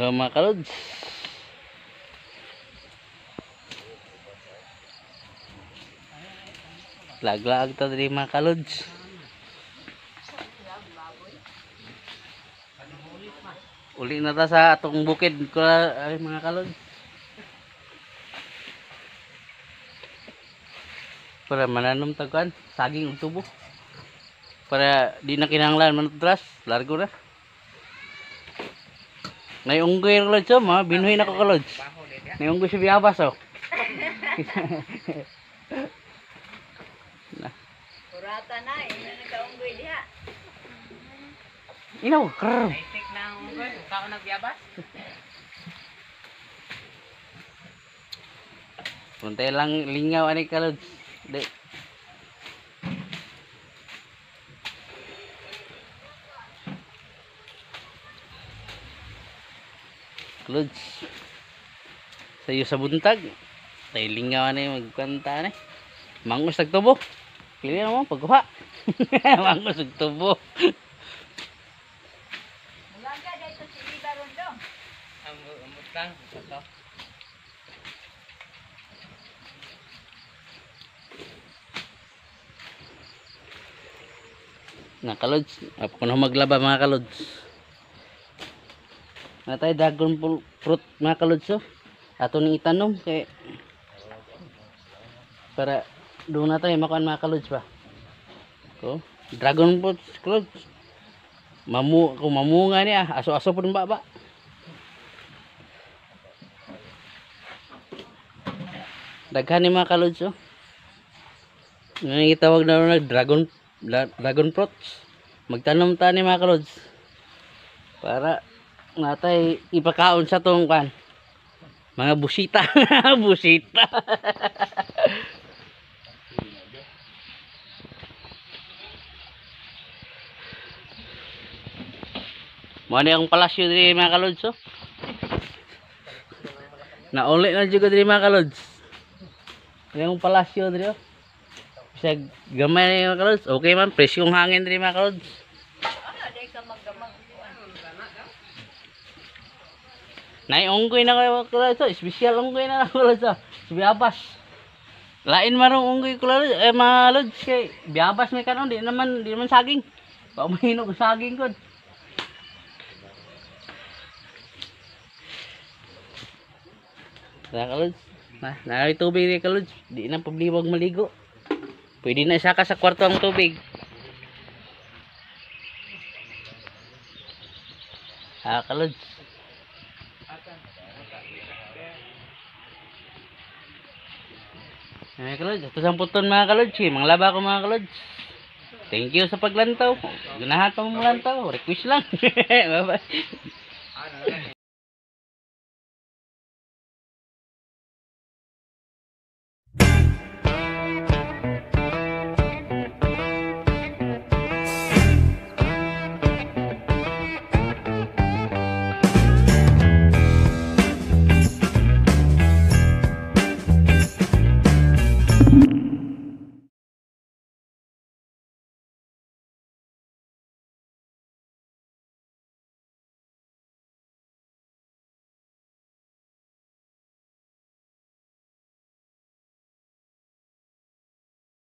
Hello mga kalods. Lag-lag to diri mga kalods. Uli na ta sa atong bukid ko ay mga kalods. Para mananom taguan saging ug tubo. Para di na kinahanglan manutras, largo na. Naiunggoy ang kalods, ma. Binuhin ako kalods. Naiunggoy si Biabas, oh. Kurata na, ina nagkaunggoy diha. Inaw, krrr. Naitik na ang unggoy, ka ko nagbiabas. Puntay lang lingaw ani kalods. Di. Kalods. Sayo sa buntag. Tay lingaw ani magkanta ni. Mangos nagtubo. Pili na mo pagkuha. Mangos nagtubo. Mulaga dito si Ida Rondo. Amot lang, ito. Na kalods, ako na maglaba mga kalods. Natay dragon fruit mga kalods, oh. Ato ning itanom kay para doon na tayo makuan mga kalods ba. Ko, dragon fruit kalods. Mamunga niya, aso-aso pud ba. Daghan ni mga kalods, oh. Nga itawag na dragon fruits. Magtanom ta ni mga kalods para natay ipakaon sa tong kan mga busita. Busita. Mo ni ang palasyo diri mga kalods, oh. Nauli na jud diri mga kalods. Yung palasyo diri, oh. Sa gamay mga kalods. Okay man, presyong hangin diri mga kalods. Ano, day ka magdamag. Naiunggoy na kayo kalods, oh. Espesyal unggoy na kalods, oh. Si Biabas. Lain marong unggoy kalods, mga kalods kay Biabas may kanon, di naman saging. Ba mahinog saging kon. Sa kalods, na tubig ni kalods, di na problema maligo. Pwede na isaka sa kwarto ang tubig. Kalods. Kalods, ito sa puton mga kalods. Mga laba ko mga kalods. Thank you sa paglantaw. Ganahan pa mo lantaw. Request lang. Bye bye.